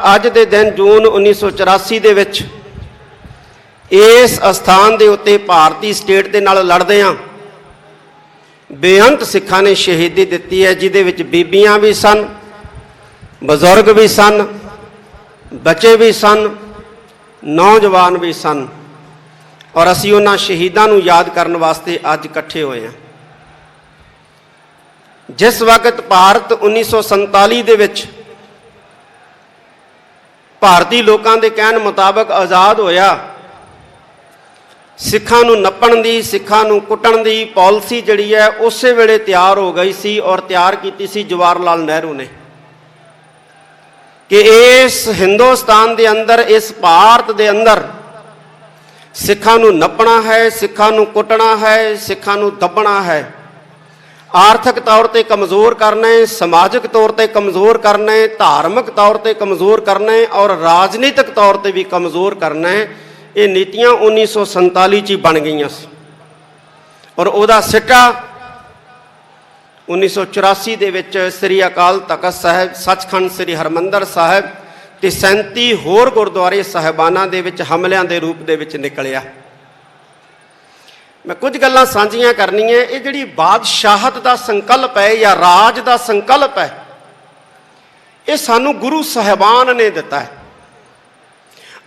अज दे दिन जून 1984 दे विच इस अस्थान के उत्ते भारती स्टेट के नाल लड़दियां बेअंत सिखां ने शहीदी दिती है, जिहदे विच बीबियां भी सन, बजुर्ग भी सन, बच्चे भी सन, नौजवान भी सन। और असीं उन्हां शहीदां नूं याद करन वास्ते अज इकट्ठे होए हैं। जिस वक्त भारत 1947 दे विच भारती लोगों के कहण मुताबक आज़ाद होया, सिखां नूं नप्पण दी, सिखां नूं कुट्टण दी पॉलिसी जिहड़ी है उस वेले तैयार हो गई सी और तैयार की सी जवाहर लाल नेहरू ने कि इस हिंदुस्तान के अंदर, इस भारत के अंदर सिखां नूं नप्पणा है, सिखां नूं कुट्टणा है, सिखां नूं दबना है, आर्थिक तौर पर कमज़ोर करना है, समाजिक तौर पर कमज़ोर करना है, धार्मिक तौर पर कमज़ोर करना है और राजनीतिक तौर पर भी कमज़ोर करना है। ये नीतियां 1947 च बन गई और उहदा सिटा 1984 दे विच श्री अकाल तख्त साहिब, सचखंड श्री हरमंदर साहिब ते 37 होर गुरुद्वारे साहिबाना दे विच हमलियां दे रूप दे विच निकलिया। मैं कुछ गल्लां साझियां करनियां। ये जिहड़ी बादशाहत दा संकल्प है या राज दा संकल्प है, ये सानू गुरु साहिबान ने दिता है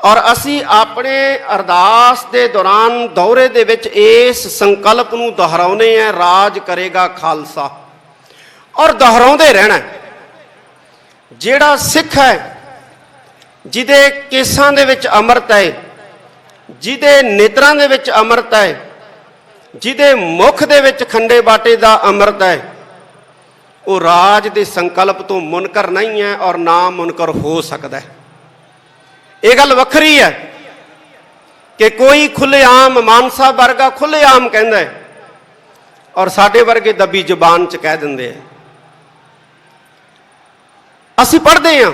और असी अपने अरदास के दौरान दौरे दे विच इस संकल्प नूं दोहराउने हैं, राज करेगा खालसा, और दोहराउंदे रहना। जिहड़ा सिख है, जिहदे केसां दे विच अमृत है, जिहदे नेत्रां दे विच अमृत है, जिहदे मुख दे विच खंडे बाटे दा अमृत है, वो राज दे संकल्प तो मुनकर नहीं है और ना मुनकर हो सकता है। ये गल वखरी है कि कोई खुलेआम मानसा वर्गा खुलेआम कहंदा है और साडे वर्गे दबी जुबान च कह दिंदे हैं। असीं पढ़दे हां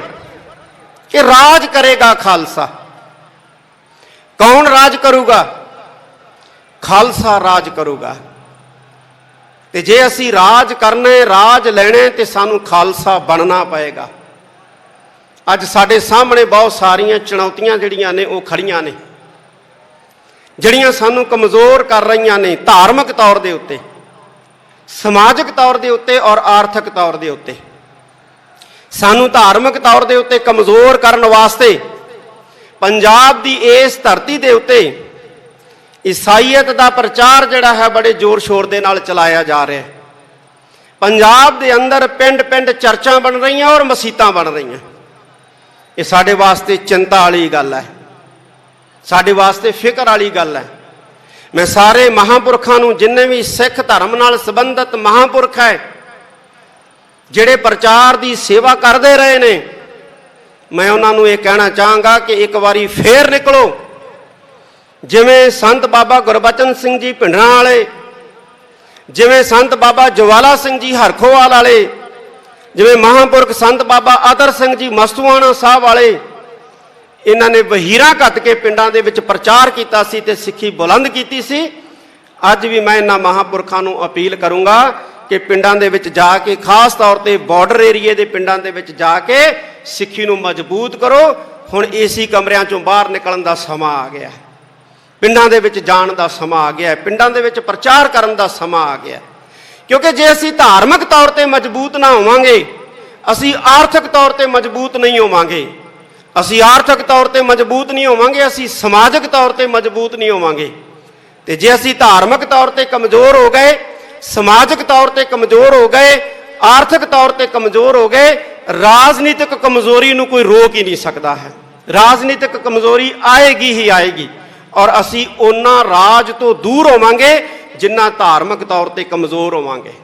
कि राज करेगा खालसा। कौन राज करूगा? खालसा राज करूगा। ते जे असी राज करने, राज लेने, तो सानू खालसा बनना पएगा। अज साडे सामने बहुत सारियां चुनौतियां जिहड़ियां ने वो खड़ियां ने, जिहड़ियां सानू कमज़ोर कर रहीआं ने, धार्मिक तौर के उत्ते, समाजिक तौर के उत्ते और आर्थिक तौर के उत्ते। सानू धार्मिक तौर के उत्ते कमज़ोर करने वास्ते पंजाब की इस धरती के उत्ते ईसाईयत का प्रचार जिहड़ा है बड़े जोर शोर के नाल चलाया जा रहा है। पंजाब के अंदर पिंड पिंड चर्चां बन रही और मसीतां बन रही। ये साडे वास्ते चिंता वाली गल है, साडे वास्ते फिक्र वाली गल है। मैं सारे महापुरखों नूं, जिन्ने भी सिख धर्म नाल संबंधित महापुरख है जिहड़े प्रचार की सेवा करते रहे ने, मैं उन्हां नूं ये कहना चाहांगा कि एक बारी फेर निकलो। जिवें संत बाबा गुरबचन सिंह जी भिंडरां वाले, जिवें संत बाबा ज्वाला सिंह जी हरखोवाल वाले, जिवें महापुरख संत बाबा आदर सिंह जी मस्तूआणा साहब वाले, इन्हां ने वहीरां घत के पिंडां दे विच प्रचार कीता सी ते सिੱਖੀ बुलंद कीती सी। अज भी मैं इन्हां महापुरखां नूं अपील करूँगा कि पिंडां दे विच जाके, खास तौर पर बॉर्डर एरिए के पिंडां दे विच जाके सिੱਖੀ नूं मजबूत करो। हुण एसी कमरियां चों बाहर निकलण दा समां आ गया है, पिंडां दे विच जाण दा समां आ गया है, पिंडां दे विच प्रचार करन दा समां आ गया। क्योंकि जे असी धार्मिक तौर पर मजबूत ना होवांगे, असी आर्थिक तौर पर मजबूत नहीं होवांगे, असी आर्थिक तौर पर मजबूत नहीं होवांगे, असी समाजिक तौर पर मजबूत नहीं होवांगे। ते जे असी धार्मिक तौर पर कमज़ोर हो गए, समाजिक तौर पर कमज़ोर हो गए, आर्थिक तौर पर कमज़ोर हो गए, राजनीतिक कमज़ोरी नूं कोई रोक ही नहीं सकता है। राजनीतिक कमज़ोरी आएगी ही आएगी और असी उन्ना राज तो दूर होवांगे जिन्ना धार्मिक तौर पर कमज़ोर होवांगे।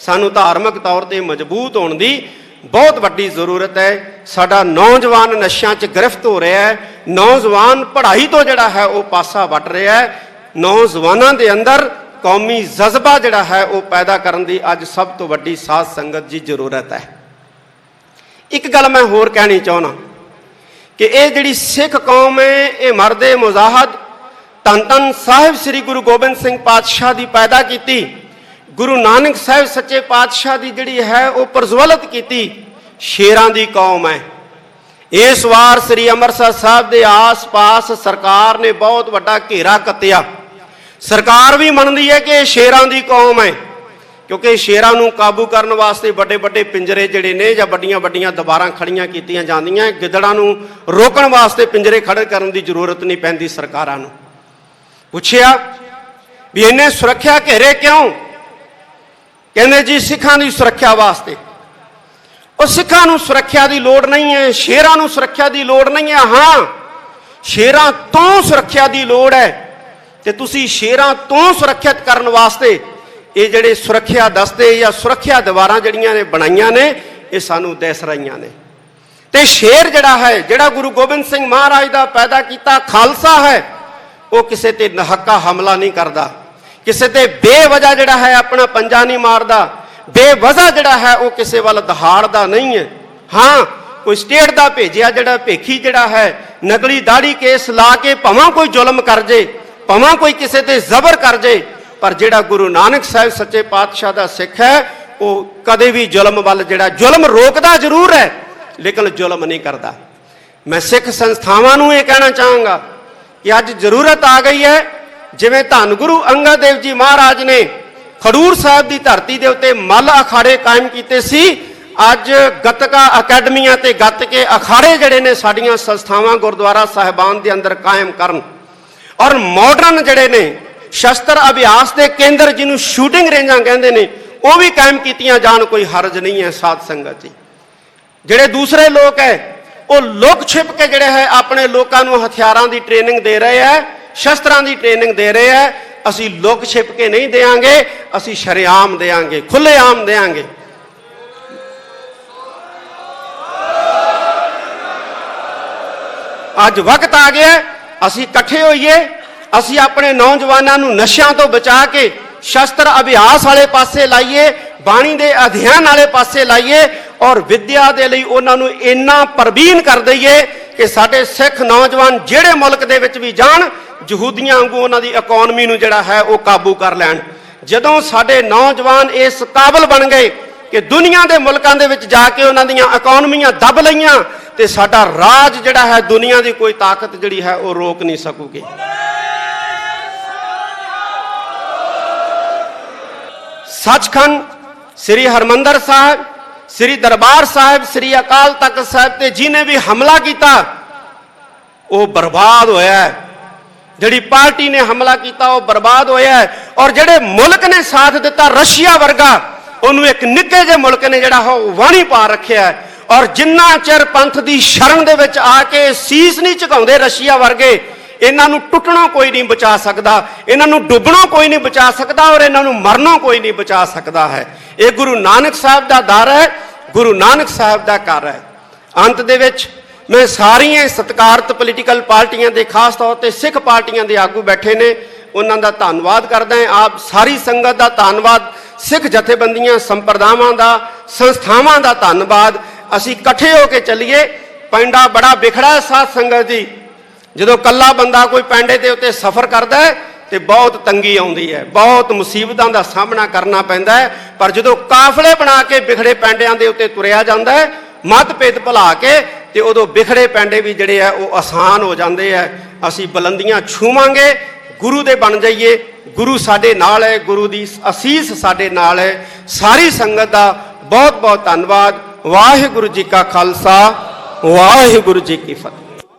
सानू धार्मिक तौर पर मजबूत होने की बहुत वड्डी जरूरत है। साडा नौजवान नशियां च गिरफ्त हो रहा है, नौजवान पढ़ाई तो जिहड़ा है वो पासा वट रहा है। नौजवानों के अंदर कौमी जज्बा जिहड़ा है वो पैदा करने की अज सब तो वड्डी साध संगत की जरूरत है। एक गल मैं होर कहनी चाहना कि ये जिहड़ी सिख कौम है, ये मर्दे मुजाहद धन धन साहिब श्री गुरु गोबिंद सिंह पातशाह की पैदा की, गुरु नानक साहिब सच्चे पातशाह की जिहड़ी है वो प्रज्वलित की शेरां दी कौम है। इस वार श्री अमृतसर साहब के आस पास सरकार ने बहुत वड्डा घेरा कत्तिया। सरकार भी मनती है कि शेरां की कौम है, क्योंकि शेरां नूं काबू करने वास्ते बड़े बड़े पिंजरे जिहड़े ने जां बड़ियां बड़ियां दीवारां खड़ियां कीतियां जांदियां, गिदड़ां नूं रोकण वास्ते पिंजरे खड़े करन की जरूरत नहीं पैंदी। सरकारां नूं पुछिया भी इन्ने सुरक्षा घेरे क्यों? कहंदे जी सिखां की सुरक्षा वास्ते। और सिखां नूं सुरक्षा की लोड़ नहीं है, शेरां नूं सुरक्षा की लोड़ नहीं है। हाँ, शेरां तो सुरक्षा की लोड़ है, ते तुसीं शेरां तो सुरक्षित करने वास्ते ये जिहड़े सुरक्षा दस्ते या सुरक्षा दीवारां जिहड़ियां ने बनाईयां ने, ये सानूं दिस रहीआं ने। ते शेर जिहड़ा है, जिहड़ा गुरु गोबिंद सिंह महाराज दा पैदा कीता खालसा है, वो किसी ते नहक्का हमला नहीं करता, किसी ते बेवजह जिहड़ा है अपना पंजा नहीं मारदा, बेवजह जिहड़ा है वो किसी वाल दहाड़दा नहीं है। हाँ, कोई स्टेट का भेजिया जिहड़ा भेखी जिहड़ा है नकली दाड़ी केस ला के भावें कोई जुल्म कर जे, भावें कोई किसी ते जबर कर जे, पर जिहड़ा गुरु नानक साहिब सच्चे पातशाह का सिख है वो कदे भी जुल्म वाल जिहड़ा जुल्म रोकदा जरूर है लेकिन जुल्म नहीं करता। मैं सिख संस्थावां नूं ये कहना चाहांगा कि अज जरूरत आ गई है, जिवें धन गुरु अंगद देव जी महाराज ने खडूर साहब की धरती के उत्ते मल अखाड़े कायम किए सी, अज गतका अकैडमियां ते गतके अखाड़े जिहड़े ने साडीआं संस्थावां गुरुद्वारा साहिबान के अंदर कायम करन, और मॉडर्न जिहड़े ने शस्त्र अभ्यास के केंद्र जिन्हों शूटिंग रेंजा कहते हैं वह भी कायम कीतियां जान, कोई हरज नहीं है। साध संगत जी, जिहड़े दूसरे लोग है वो लुक छिप के जिहड़े है अपने लोगों को हथियारों की ट्रेनिंग दे रहे हैं, शस्त्रां की ट्रेनिंग दे रहे हैं। असी लुक छिप के नहीं देंगे, असी शरेआम देंगे, खुलेआम देंगे। अज वक्त आ गया असी इकट्ठे होइए, असी अपने नौजवानों को नशा तो बचा के शस्त्र अभ्यास वाले पासे लाइए, बाणी के अध्ययन वाले पासे लाइए, और विद्या के लिए उन्होंने इन्ना प्रवीण कर दईए कि साडे सिख नौजवान जिहड़े मुल्क दे विच भी जाण, यहूदियां वांगू उन्हां दी इकोनॉमी नूं जिहड़ा है वो काबू कर लैण। जदों साडे नौजवान इस काबिल बन गए कि दुनिया के मुल्कां दे विच जाके उन्हां दीयां इकोनॉमियां दब लईआं, ते साडा राज जिहड़ा है दुनिया की कोई ताकत जिहड़ी है वो रोक नहीं सकूगी। सचखंड श्री हरमंदर साहब, श्री दरबार साहब, श्री अकाल तख्त साहब ते जिन्हें भी हमला किया वो बर्बाद होया है। जिहड़ी पार्टी ने हमला किया वो बर्बाद होया है, और जिहड़े मुल्क ने साथ दिता रशिया वर्गा, उन्होंने एक निक्के जे मुल्क ने जिहड़ा वाणी पा रखिया है। और जिन्ना चिर पंथ की शरण दे विच आके सीस नहीं झुकाउंदे रशिया वर्गे, इन्हों टुटणों कोई नहीं बचा सकता, इन्हों डुबणों कोई नहीं बचा सकता, और इन्हों मरनों कोई नहीं बचा सकता है। ये गुरु नानक साहब का दर है, गुरु नानक साहब का घर है। अंत दे विच मैं सारियां सत्कारत पोलीटिकल पार्टियां दे, खास तौर पर सिख पार्टियां दे आगू बैठे ने, उन्हों का धन्नवाद करदा है। आप सारी संगत का धन्नवाद, सिख जथेबंदियां संप्रदावां का, संस्थावां का धन्नवाद। असी इकट्ठे होकर चलीए। पिंडा बड़ा बिखड़ा है साध संगत जी, जो कला बंदा कोई पिंडे के उत्ते सफर करता है तो बहुत तंगी आती है, बहुत मुसीबतों का सामना करना पैंदा है। पर जो काफले बना के बिखड़े पिंडियां के उत्ते तुरिया जाता है, मतभेद भुला के, तो उदों बिखड़े पिंडे भी जिहड़े है वो आसान हो जाते हैं। असी बुलंदियां छूवांगे, गुरु दे बन जाइए, गुरु साडे नाल है, गुरु की असीस साडे नाल है। सारी संगत का बहुत बहुत धन्नवाद। वाहिगुरू जी का खालसा, वाहिगुरू जी की फतेह।